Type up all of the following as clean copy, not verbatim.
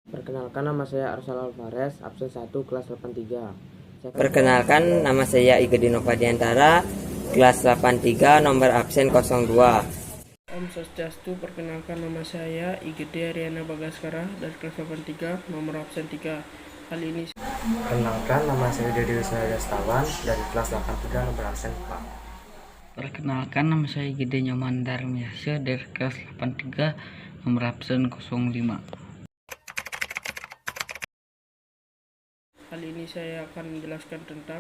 Perkenalkan, nama saya Arsal Alvarez, absen 1 kelas 83. Perkenalkan, nama saya Igede Nova Diantara, kelas 83, nomor absen 02. Om Swastiastu, perkenalkan nama saya Igede Ariana Bagaskara dari kelas 83, nomor absen 3. Kali ini Perkenalkan, nama saya Dedi Wisaya Dastawan dari kelas 83, nomor absen 4. Perkenalkan, nama saya Igede Nyoman Darmiasya dari kelas 83, nomor absen 05. Kali ini saya akan menjelaskan tentang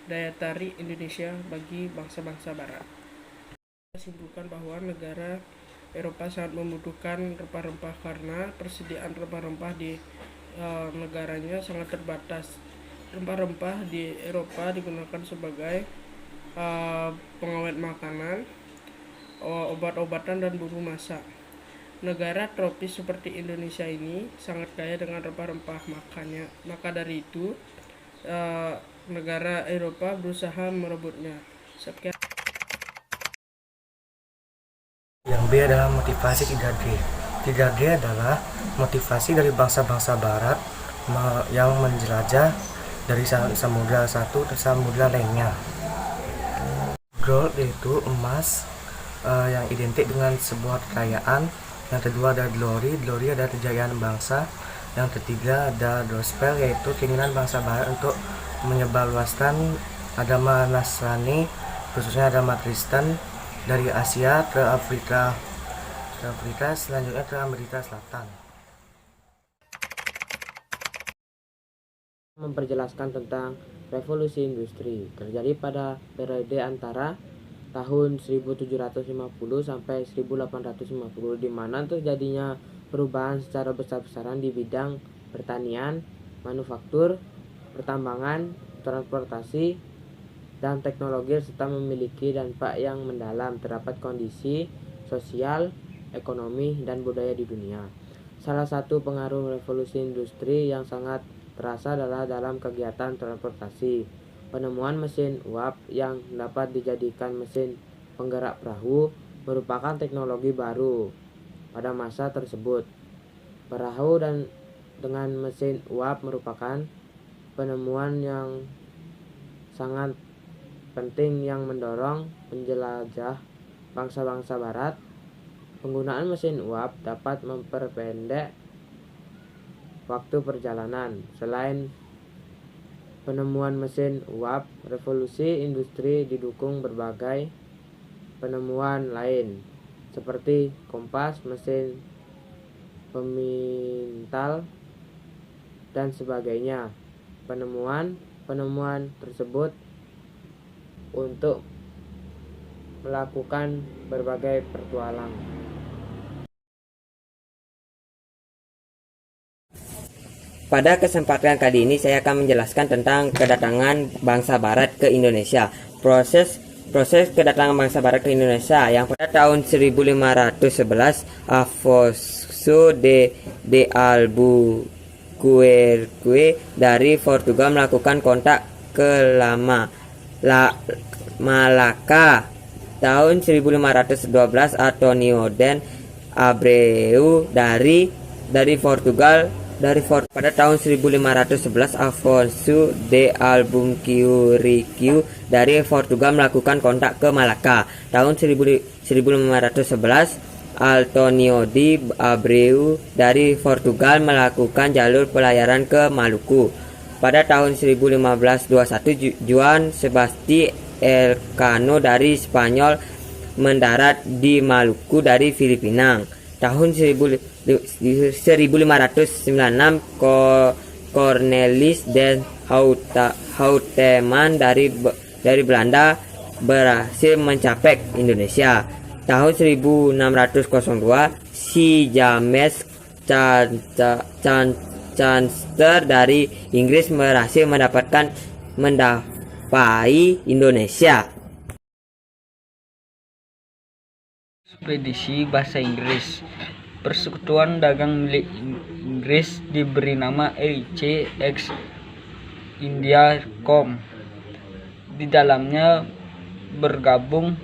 daya tarik Indonesia bagi bangsa-bangsa Barat. Saya simpulkan bahwa negara Eropa sangat membutuhkan rempah-rempah karena persediaan rempah-rempah di negaranya sangat terbatas. Rempah-rempah di Eropa digunakan sebagai pengawet makanan, obat-obatan, dan bumbu masak. Negara tropis seperti Indonesia ini sangat kaya dengan rempah-rempah makannya. Maka dari itu, negara Eropa berusaha merebutnya. Sekian. Yang B adalah motivasi 3G. 3G adalah motivasi dari bangsa-bangsa Barat yang menjelajah dari samudra satu ke samudra lainnya. Gold yaitu emas yang identik dengan sebuah kekayaan. Yang kedua ada glory adalah kejayaan bangsa. Yang ketiga ada gospel, yaitu keinginan bangsa Barat untuk menyebarluaskan agama Nasrani, khususnya agama Kristen, dari Asia ke Afrika, selanjutnya ke Amerika Selatan. Memperjelaskan tentang revolusi industri terjadi pada periode antara tahun 1750 sampai 1850, di mana terjadinya perubahan secara besar-besaran di bidang pertanian, manufaktur, pertambangan, transportasi, dan teknologi, serta memiliki dampak yang mendalam terhadap kondisi sosial, ekonomi, dan budaya di dunia. Salah satu pengaruh revolusi industri yang sangat terasa adalah dalam kegiatan transportasi. Penemuan mesin uap yang dapat dijadikan mesin penggerak perahu merupakan teknologi baru pada masa tersebut. Perahu dengan mesin uap merupakan penemuan yang sangat penting yang mendorong penjelajah bangsa-bangsa Barat. Penggunaan mesin uap dapat memperpendek waktu perjalanan. Selain penemuan mesin uap, revolusi industri didukung berbagai penemuan lain seperti kompas, mesin pemintal, dan sebagainya. Penemuan tersebut untuk melakukan berbagai petualang. Pada kesempatan kali ini saya akan menjelaskan tentang kedatangan bangsa Barat ke Indonesia. Proses kedatangan bangsa Barat ke Indonesia yang pada tahun 1511 Afonso de Albuquerque dari Portugal melakukan kontak ke Malaka. Tahun 1512 Antonio de Abreu dari Portugal. Pada tahun 1511 Afonso de Albuquerque dari Portugal melakukan kontak ke Malaka. Tahun 1511 Antonio de Abreu dari Portugal melakukan jalur pelayaran ke Maluku. Pada tahun 1521 Juan Sebastian Elcano dari Spanyol mendarat di Maluku dari Filipina. Tahun 1596 Cornelis dan Houteman dari Belanda berhasil mencapai Indonesia. Tahun 1602 si James Chancellor dari Inggris berhasil mendapai Indonesia. Ekspedisi Bahasa Inggris. Persekutuan Dagang milik Inggris diberi nama EIC India.com. Di dalamnya bergabung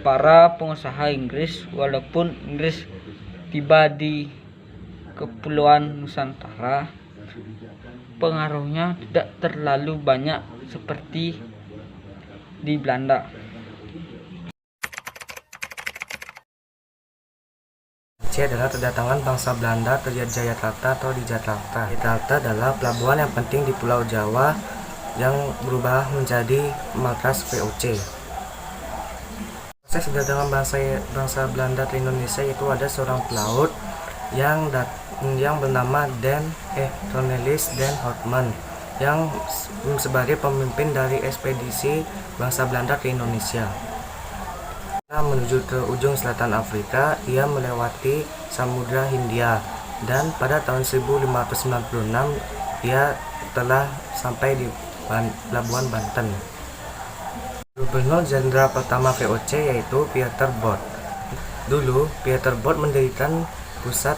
para pengusaha Inggris, walaupun Inggris tiba di Kepulauan Nusantara, pengaruhnya tidak terlalu banyak seperti di Belanda. C adalah kedatangan bangsa Belanda ke Jayakarta atau di Jakarta. Jakarta adalah pelabuhan yang penting di Pulau Jawa yang berubah menjadi markas VOC. Proses kedatangan bangsa Belanda ke Indonesia itu ada seorang pelaut yang bernama Cornelis den Houtman yang sebagai pemimpin dari ekspedisi bangsa Belanda ke Indonesia. Menuju ke ujung selatan Afrika, ia melewati Samudra Hindia dan pada tahun 1596 ia telah sampai di Pelabuhan Banten. Gubernur Jenderal pertama VOC yaitu Pieter Both. Dulu Pieter Both mendirikan pusat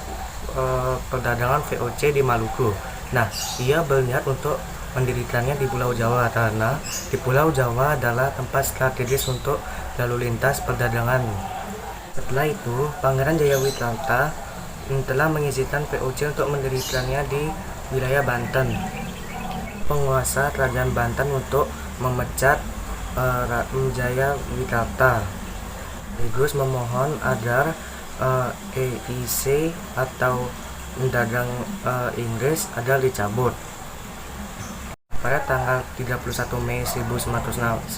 perdagangan VOC di Maluku. Nah, ia berniat untuk mendirikannya di Pulau Jawa karena di Pulau Jawa adalah tempat strategis untuk lalu lintas perdagangan. Setelah itu, Pangeran Jayawitarta telah mengizinkan VOC untuk mendirikannya di wilayah Banten. Penguasa Kerajaan Banten untuk memecat Jayawitarta. Sekaligus memohon agar EIC atau dagang Inggris agar dicabut. Pada tanggal 31 Mei 1919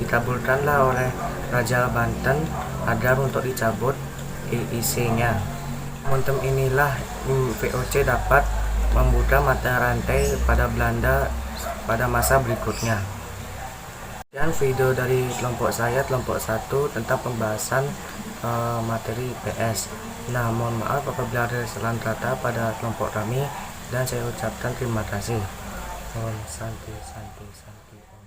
dikabulkanlah oleh Raja Banten agar untuk dicabut EIC-nya. Momentum inilah VOC dapat membuka mata rantai pada Belanda pada masa berikutnya. Dan video dari kelompok saya, kelompok 1 tentang pembahasan materi IPS. Nah, mohon maaf apabila ada kesalahan kata pada kelompok kami dan saya ucapkan terima kasih. Om Santi Santi Santi Om.